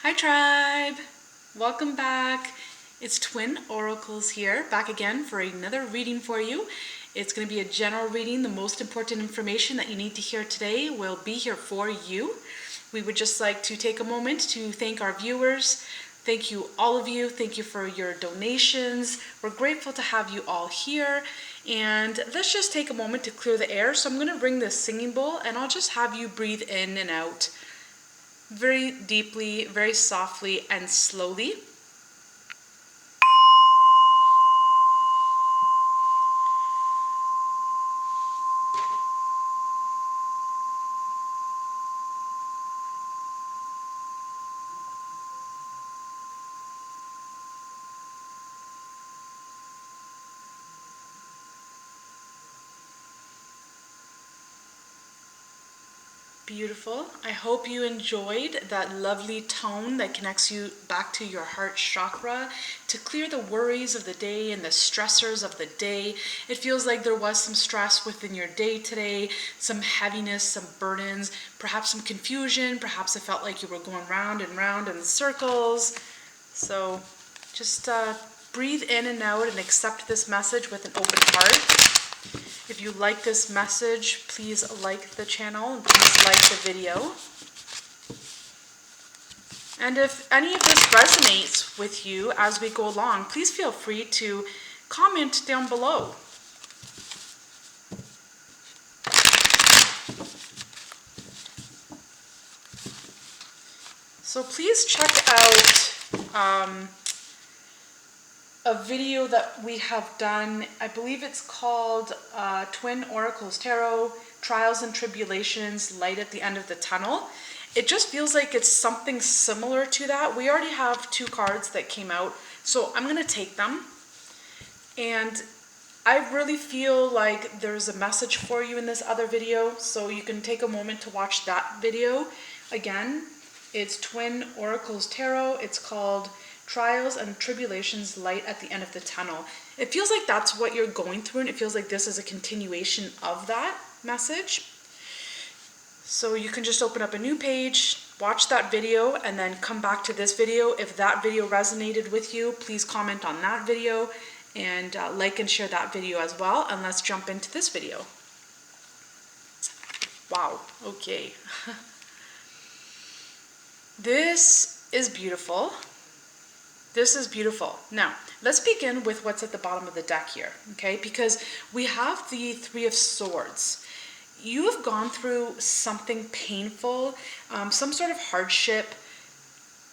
Hi tribe! Welcome back. It's Twin Oracles here, back again for another reading for you. It's going to be a general reading. The most important information that you need to hear today will be here for you. We would just like to take a moment to thank our viewers. Thank you, all of you. Thank you for your donations. We're grateful to have you all here. And let's just take a moment to clear the air. So I'm going to bring this singing bowl and I'll just have you breathe in and out very deeply, very softly, and slowly. Beautiful. I hope you enjoyed that lovely tone that connects you back to your heart chakra to clear the worries of the day and the stressors of the day. It feels like there was some stress within your day today, some heaviness, some burdens, perhaps some confusion. Perhaps it felt like you were going round and round in circles. So just breathe in and out and accept this message with an open heart. If you like this message, please like the channel and please like the video. And if any of this resonates with you as we go along, please feel free to comment down below. So please check out a video that we have done. I believe it's called Twin Oracles Tarot, Trials and Tribulations, Light at the End of the Tunnel. It just feels like it's something similar to that. We already have 2 cards that came out, so I'm gonna take them. And I really feel like there's a message for you in this other video, so you can take a moment to watch that video. Again, it's Twin Oracles Tarot. It's called Trials and Tribulations, Light at the End of the Tunnel. It feels like that's what you're going through, and it feels like this is a continuation of that message. So you can just open up a new page, watch that video, and then come back to this video. If that video resonated with you, please comment on that video and like and share that video as well. And let's jump into this video. Wow, okay. This is beautiful. This is beautiful. Now, let's begin with what's at the bottom of the deck here, okay? Because we have the 3 of Swords. You have gone through something painful, some sort of hardship.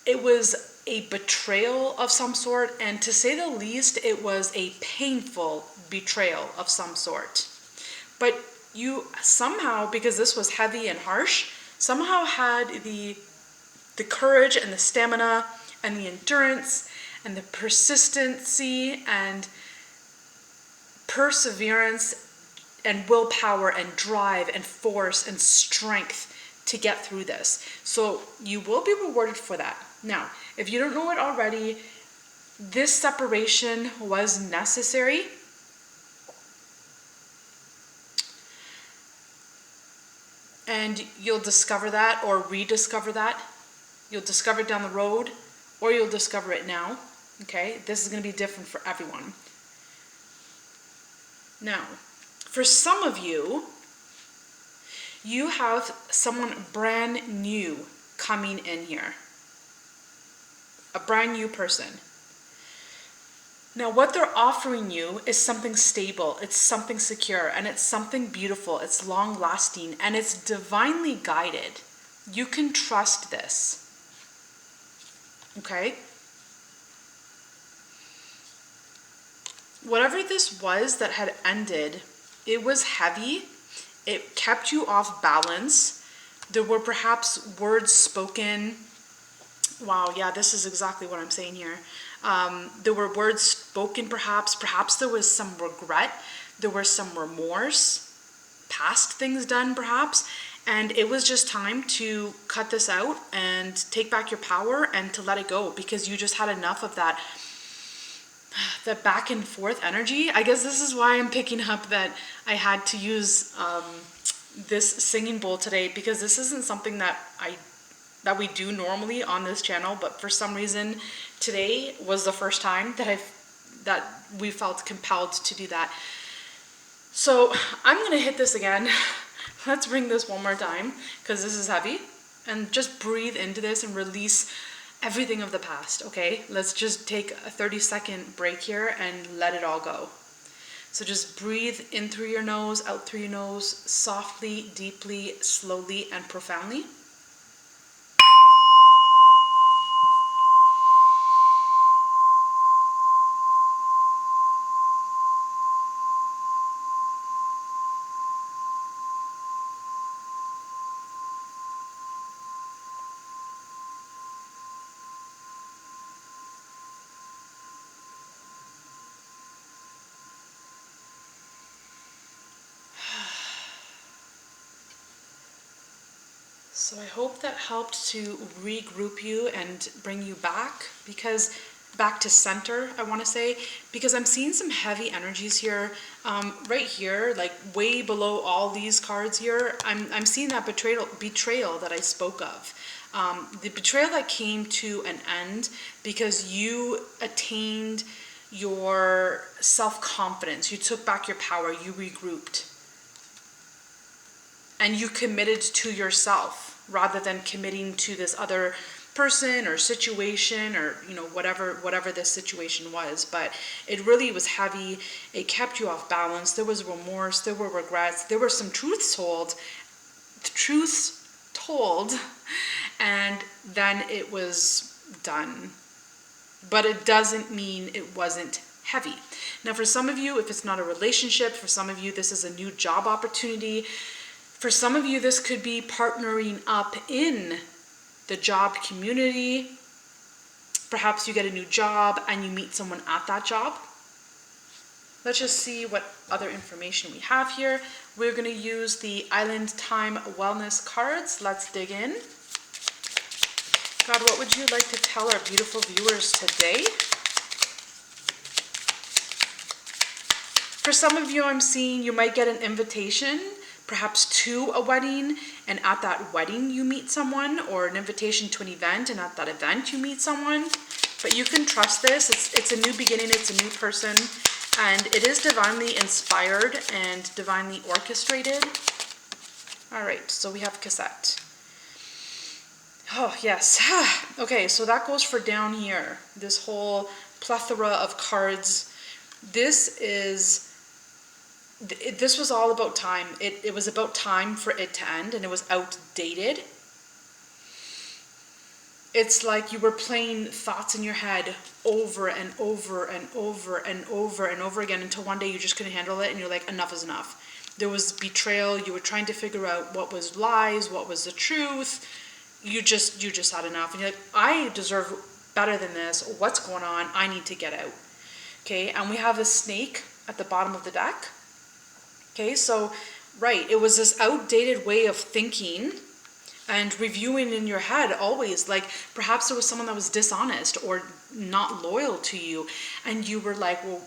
It was a betrayal of some sort, and to say the least, it was a painful betrayal of some sort. But you somehow, because this was heavy and harsh, somehow had the courage and the stamina and the endurance and the persistency and perseverance and willpower and drive and force and strength to get through this. So you will be rewarded for that. Now, if you don't know it already, this separation was necessary. And you'll discover that or rediscover that. You'll discover it down the road, or you'll discover it now. Okay, this is going to be different for everyone. Now, for some of you, you have someone brand new coming in here. A brand new person. Now, what they're offering you is something stable, it's something secure, and it's something beautiful, it's long lasting, and it's divinely guided. You can trust this. Okay? Whatever this was that had ended, it was heavy. It kept you off balance. There were perhaps words spoken. Wow, yeah, this is exactly what I'm saying here. There were words spoken perhaps. Perhaps there was some regret. There was some remorse. Past things done perhaps. And it was just time to cut this out and take back your power and to let it go, because you just had enough of that back and forth energy. I guess this is why I'm picking up that I had to use this singing bowl today, because this isn't something that I that we do normally on this channel, but for some reason today was the first time that we felt compelled to do that. So I'm gonna hit this again. Let's bring this one more time because this is heavy, and just breathe into this and release everything of the past. Okay, let's just take a 30-second break here and let it all go. So just breathe in through your nose, out through your nose, softly, deeply, slowly, and profoundly. So I hope that helped to regroup you and bring you back to center, I want to say, because I'm seeing some heavy energies here, right here, like way below all these cards here. I'm seeing that betrayal that I spoke of. The betrayal that came to an end because you attained your self-confidence, you took back your power, you regrouped. And you committed to yourself rather than committing to this other person or situation, or whatever this situation was. But it really was heavy. It kept you off balance. There was remorse, there were regrets, there were some truths told, and then it was done. But it doesn't mean it wasn't heavy. Now for some of you, if it's not a relationship, for some of you this is a new job opportunity. For some of you, this could be partnering up in the job community. Perhaps you get a new job and you meet someone at that job. Let's just see what other information we have here. We're going to use the Island Time Wellness cards. Let's dig in. God, what would you like to tell our beautiful viewers today? For some of you, I'm seeing you might get an invitation, perhaps to a wedding, and at that wedding you meet someone, or an invitation to an event, and at that event you meet someone. But you can trust this. It's a new beginning, it's a new person, and it is divinely inspired and divinely orchestrated. All right, so we have cassette. Oh, yes. Okay, so that goes for down here, this whole plethora of cards. This was all about time. It was about time for it to end, and it was outdated. It's like you were playing thoughts in your head over and over and over and over and over again until one day you just couldn't handle it and you're like, enough is enough. There was betrayal. You were trying to figure out what was lies, what was the truth. You just had enough, and you're like, I deserve better than this. What's going on? I need to get out. Okay, and we have a snake at the bottom of the deck. Okay, so, right, it was this outdated way of thinking and reviewing in your head always, like perhaps there was someone that was dishonest or not loyal to you, and you were like, well,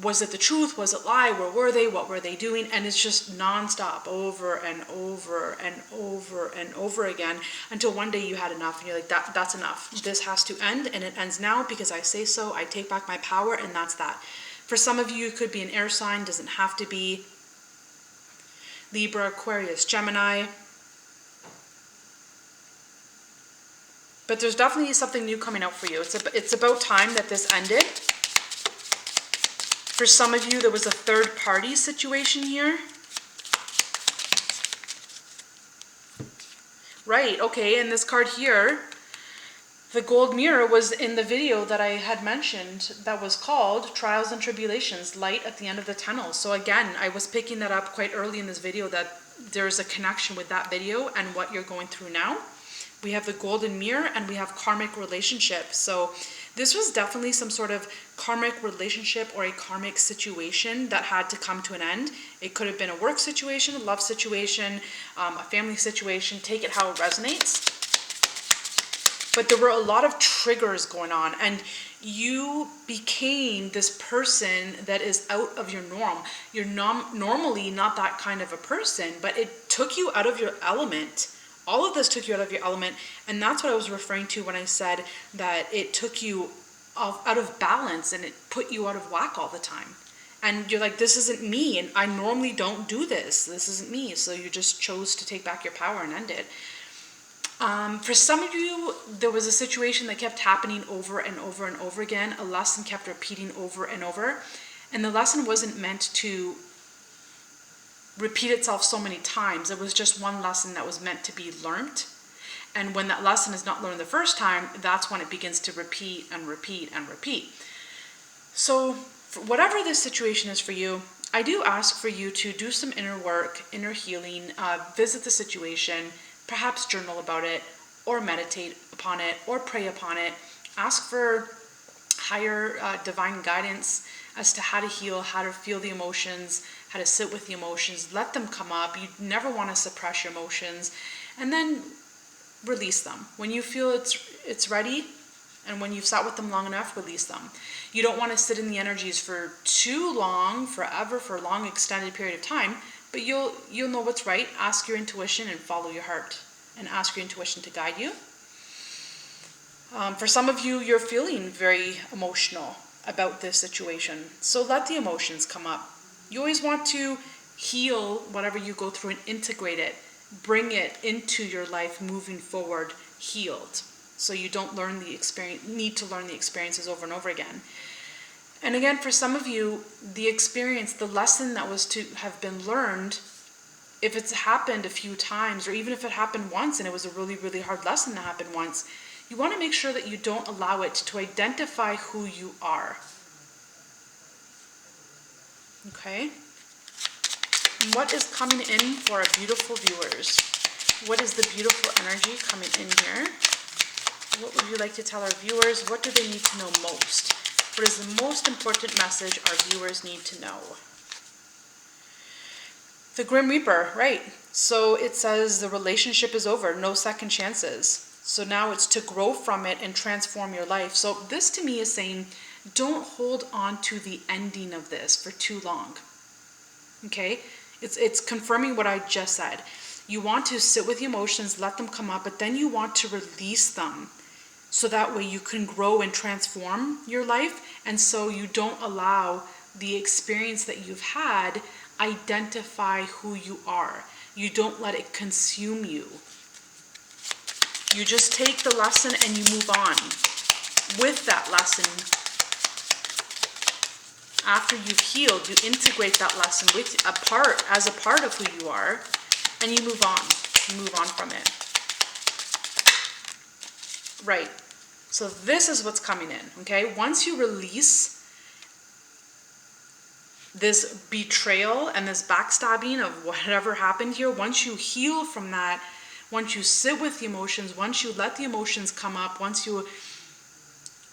was it the truth? Was it lie? Where were they? What were they doing? And it's just nonstop, over and over and over and over again, until one day you had enough, and you're like, that's enough. This has to end, and it ends now because I say so. I take back my power, and that's that. For some of you, it could be an air sign, doesn't have to be. Libra, Aquarius, Gemini. But there's definitely something new coming out for you. It's about time that this ended. For some of you, there was a third party situation here. Right, okay, and this card here, the gold mirror, was in the video that I had mentioned that was called Trials and Tribulations, Light at the End of the Tunnel. So again, I was picking that up quite early in this video, that there's a connection with that video and what you're going through now. We have the golden mirror and we have karmic relationship. So this was definitely some sort of karmic relationship or a karmic situation that had to come to an end. It could have been a work situation, a love situation, a family situation, take it how it resonates. But there were a lot of triggers going on, and you became this person that is out of your norm. You're normally not that kind of a person, but it took you out of your element All of this took you out of your element, and that's what I was referring to when I said that it took you out of balance and it put you out of whack all the time. And you're like, this isn't me, and I normally don't do this. This isn't me. So you just chose to take back your power and end it. For some of you, there was a situation that kept happening over and over and over again. A lesson kept repeating over and over. And the lesson wasn't meant to repeat itself so many times. It was just one lesson that was meant to be learned. And when that lesson is not learned the first time, that's when it begins to repeat and repeat and repeat. So whatever this situation is for you, I do ask for you to do some inner work, inner healing, visit the situation, perhaps journal about it, or meditate upon it, or pray upon it. Ask for higher divine guidance as to how to heal, how to feel the emotions, how to sit with the emotions. Let them come up. You never want to suppress your emotions. And then release them. When you feel it's ready, and when you've sat with them long enough, release them. You don't want to sit in the energies for too long, forever, for a long extended period of time, but you'll know what's right. Ask your intuition and follow your heart, and ask your intuition to guide you. For some of you, you're feeling very emotional about this situation, so let the emotions come up. You always want to heal whatever you go through and integrate it, bring it into your life moving forward, healed. So you don't need to learn the experiences over and over again. And again, for some of you, the experience, the lesson that was to have been learned, if it's happened a few times, or even if it happened once and it was a really, really hard lesson that happened once, you want to make sure that you don't allow it to identify who you are. Okay? And what is coming in for our beautiful viewers? What is the beautiful energy coming in here? What would you like to tell our viewers? What do they need to know most? What is the most important message our viewers need to know? The Grim Reaper, right. So it says the relationship is over, no second chances. So now it's to grow from it and transform your life. So this to me is saying, don't hold on to the ending of this for too long. Okay? It's confirming what I just said. You want to sit with the emotions, let them come up, but then you want to release them. So that way you can grow and transform your life. And so you don't allow the experience that you've had identify who you are. You don't let it consume you. You just take the lesson and you move on with that lesson. After you've healed, you integrate that lesson as a part of who you are, and you move on. You move on from it. Right. So this is what's coming in, okay? Once you release this betrayal and this backstabbing of whatever happened here, once you heal from that, once you sit with the emotions, once you let the emotions come up, once you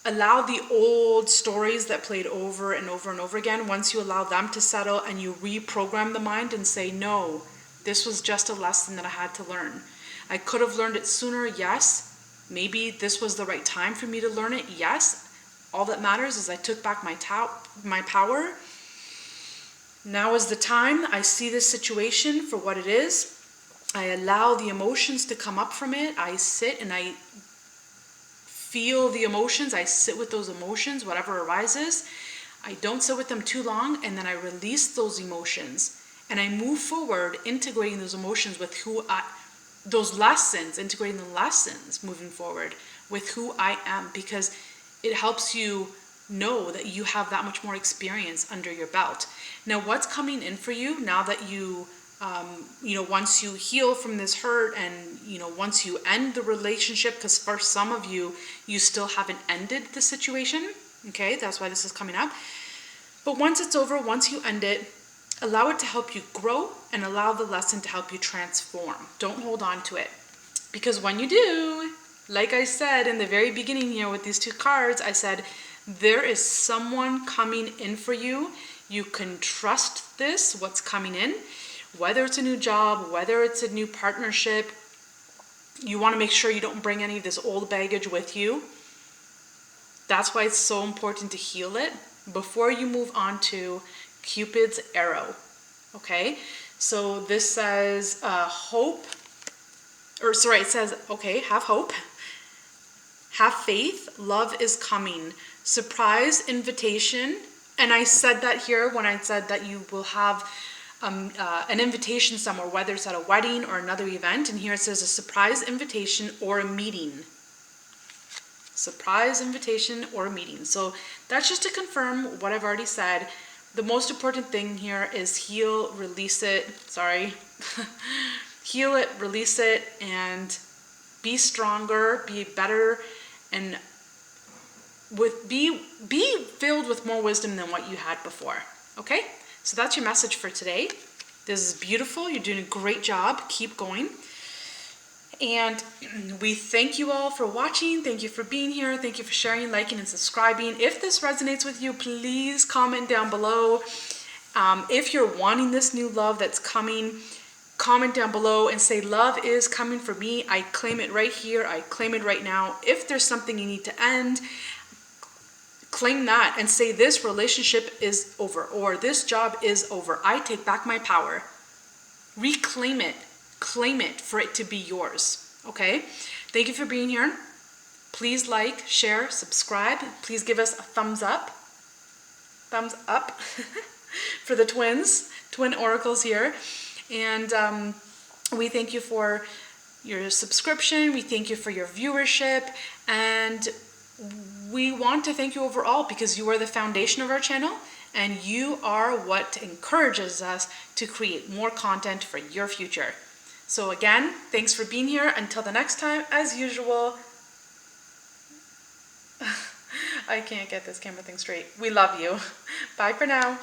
allow the old stories that played over and over and over again, once you allow them to settle and you reprogram the mind and say, no, this was just a lesson that I had to learn. I could have learned it sooner, yes. Maybe this was the right time for me to learn it, yes. All that matters is I took back my power. Now is the time. I see this situation for what it is. I allow the emotions to come up from it. I sit and I feel the emotions. I sit with those emotions, whatever arises. I don't sit with them too long, and then I release those emotions. And I move forward, integrating those emotions with those lessons, integrating the lessons moving forward with who I am, because it helps you know that you have that much more experience under your belt. Now, what's coming in for you now that you once you heal from this hurt and, once you end the relationship, because for some of you, you still haven't ended the situation. Okay, that's why this is coming up. But once it's over, once you end it, allow it to help you grow and allow the lesson to help you transform. Don't hold on to it. Because when you do, like I said in the very beginning here with these two cards, I said, there is someone coming in for you. You can trust this, what's coming in. Whether it's a new job, whether it's a new partnership, you want to make sure you don't bring any of this old baggage with you. That's why it's so important to heal it before you move on to Cupid's arrow. Okay, so this says hope or sorry, it says, okay, have hope, have faith, love is coming, surprise invitation. And I said that here when I said that you will have an invitation somewhere, whether it's at a wedding or another event. And here it says a surprise invitation or a meeting. Surprise invitation or a meeting. So that's just to confirm what I've already said. The most important thing here is heal, release it. Sorry. Heal it, release it, and be stronger, be better, and be filled with more wisdom than what you had before. Okay? So that's your message for today. This is beautiful. You're doing a great job. Keep going. And we thank you all for watching. Thank you for being here. Thank you for sharing, liking, and subscribing. If this resonates with you, please comment down below. If you're wanting this new love that's coming, comment down below and say, love is coming for me. I claim it right here. I claim it right now. If there's something you need to end, claim that and say, this relationship is over, or this job is over. I take back my power. Reclaim it. Claim it for it to be yours. Okay? Thank you for being here. Please like, share, subscribe. Please give us a thumbs up. Thumbs up for the twin oracles here. And we thank you for your subscription. We thank you for your viewership. And we want to thank you overall because you are the foundation of our channel and you are what encourages us to create more content for your future. So again, thanks for being here. Until the next time, as usual, I can't get this camera thing straight. We love you. Bye for now.